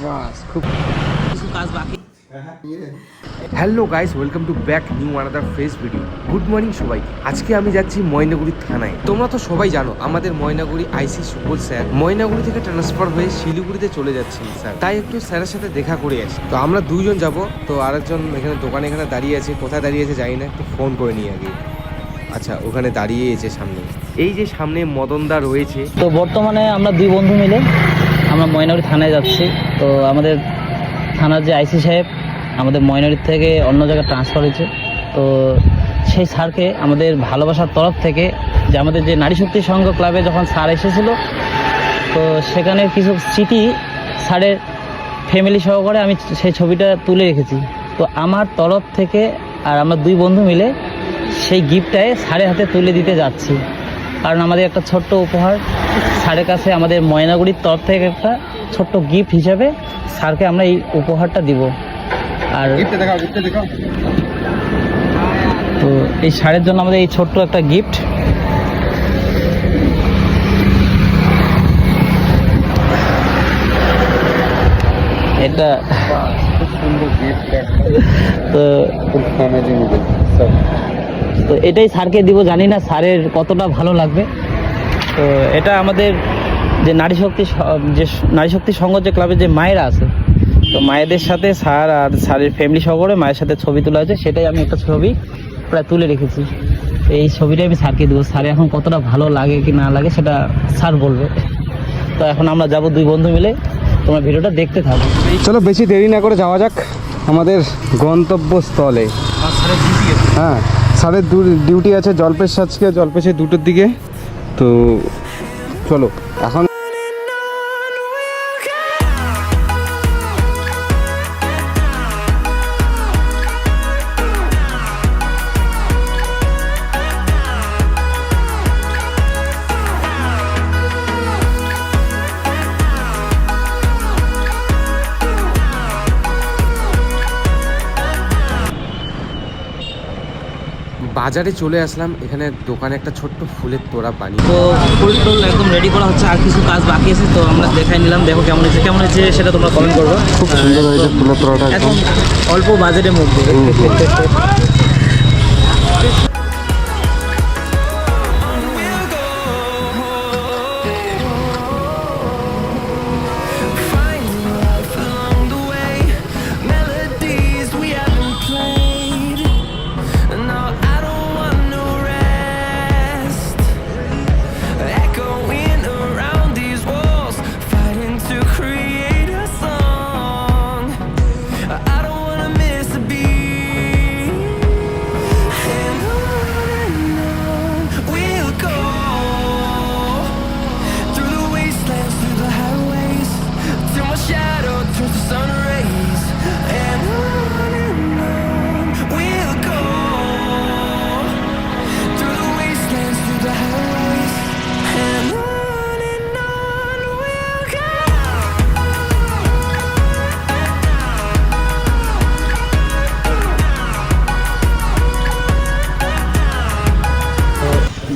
বাস খুব কিছু কাজ বাকি। Hello guys, welcome to back new another fresh video. Good morning সবাইকে। আজকে আমি যাচ্ছি ময়নাগুড়ি থানায়। তোমরা তো সবাই জানো আমাদের ময়নাগুড়ি আইসি সুবল স্যার ময়নাগুড়ি থেকে ট্রান্সফার হয়ে শিলিগুড়িতে চলে যাচ্ছেন স্যার, তাই একটু স্যারের সাথে দেখা করে আসি। তো আমরা দুইজন যাব, তো আরেকজন এখানে দোকানে এখানে দাঁড়িয়ে আছে, কোথায় দাঁড়িয়ে আছে জানি না, একটু ফোন করে নিই আগে। আচ্ছা, ওখানে দাঁড়িয়ে আছে সামনে, এই যে সামনে মদনদা রয়েছে। তো বর্তমানে আমরা দুই বন্ধু মিলে আমরা ময়নাগুড়ি থানায় যাচ্ছি। তো আমাদের থানার যে আইসি সাহেব আমাদের ময়নাগুড়ি থেকে অন্য জায়গায় ট্রান্সফার হয়েছে। তো সেই স্যারকে আমাদের ভালোবাসার তরফ থেকে যে আমাদের যে নারী শক্তি সংঘ ক্লাবে যখন স্যার এসেছিল, তো সেখানে কিছু স্মৃতি স্যারের ফ্যামিলি সহকারে আমি সেই ছবিটা তুলে রেখেছি। তো আমার তরফ থেকে আর আমরা দুই বন্ধু মিলে সেই গিফটটাই স্যারের হাতে তুলে দিতে যাচ্ছি, কারণ আমাদের একটা ছোট্ট উপহার স্যারের কাছে আমাদের ময়নাগুড়ির তরফ থেকে একটা ছোট্ট গিফট হিসাবে স্যারকে আমরা এই উপহারটা দিব। আর তো এই স্যারের জন্য আমাদের এই ছোট্ট একটা গিফট। এটা তো এটাই স্যারকে দিব, জানি না স্যারের কতটা ভালো লাগবে। তো এটা আমাদের যে নারী শক্তি সংঘ যে ক্লাবের যে মায়েরা আছে, তো মায়েদের সাথে স্যার আর স্যারের ফ্যামিলি সহকারে মায়ের সাথে ছবি তোলা আছে, সেটাই আমি একটা ছবি প্রায় তুলে রেখেছি। এই ছবিটাই আমি স্যারকে দেবো। স্যার এখন কতটা ভালো লাগে কি না লাগে সেটা স্যার বলবে। তো এখন আমরা যাব দুই বন্ধু মিলে, তোমরা ভিডিওটা দেখতে থাকো। চলো বেশি দেরি না করে যাওয়া যাক আমাদের গন্তব্যস্থলে। হ্যাঁ, স্যারের ডিউটি আছে জলপেশ, আজকে জলপেশে 2টোর দিকে। তো চলো এখন বাজারে চলে আসলাম। এখানে দোকানে একটা ছোট্ট ফুলের তোড়া বানিয়ে, তো ফুল টুল একদম রেডি করা হচ্ছে, আর কিছু কাজ বাকি আছে। তো আমরা দেখাই নিলাম, দেখো কেমন হয়েছে সেটা তোমরা কমেন্ট করবো। খুব সুন্দর হয়েছে ফুলের তোড়াটা, এখন অল্প বাজেটের মধ্যে।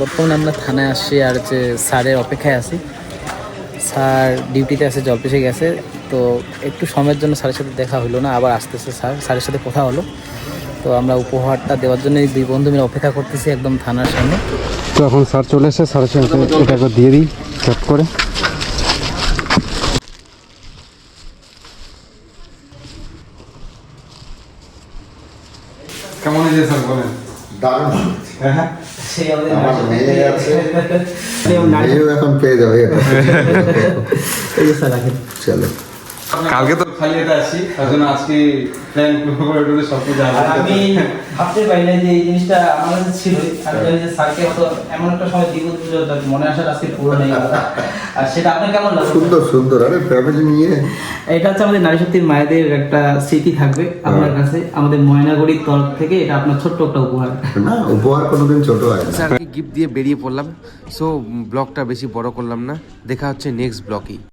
বর্তমানে আমরা থানায় আসছি আর হচ্ছে স্যারের অপেক্ষায় আছি। স্যার ডিউটিতে আছে, জলপেশে গেছে। তো একটু সময়ের জন্য স্যারের সাথে দেখা হলো না, আবার আসতেছে স্যারের সাথে কথা হলো। তো আমরা উপহারটা দেওয়ার জন্য এই দুই বন্ধু মিলে অপেক্ষা করতেছি একদম থানার সামনে। তো এখন স্যার চলে এসে স্যারের সাথে এটা একবার দিয়ে দিই চট করে। কেমন হয়েছে স্যার বলেন? দারুণ। হ্যাঁ, আমার মেয়ে আছে, মেয়েও এখন পেয়ে যাবে। চলো, কালকে তো খালি এটা আসি, তার জন্য আজকে প্ল্যান করে সব কিছু আমি ভাবতে পারি না যে এই জিনিসটা আমার কাছে ছিলই। আমি জানি যে স্যারকে তো এমন একটা সময় দিব মনে আসার আজকে পুরো নেই। আর সেটা আপনার কেমন লাগে? সুন্দর সুন্দর। আরে ফ্যামিলি নিয়ে এটা হচ্ছে আমাদের নারী শক্তির মায়েদের একটা স্মৃতি থাকবে আপনার কাছে, আমাদের ময়নাগুড়ির তরফ থেকে। এটা আপনার ছোট্ট একটা উপহার। না, উপহার কোনোদিন ছোট হয় না। স্যারকে গিফট দিয়ে বেরিয়ে পড়লাম। সো ব্লগটা বেশি বড় করলাম না, দেখা হচ্ছে নেক্সট ব্লগেই।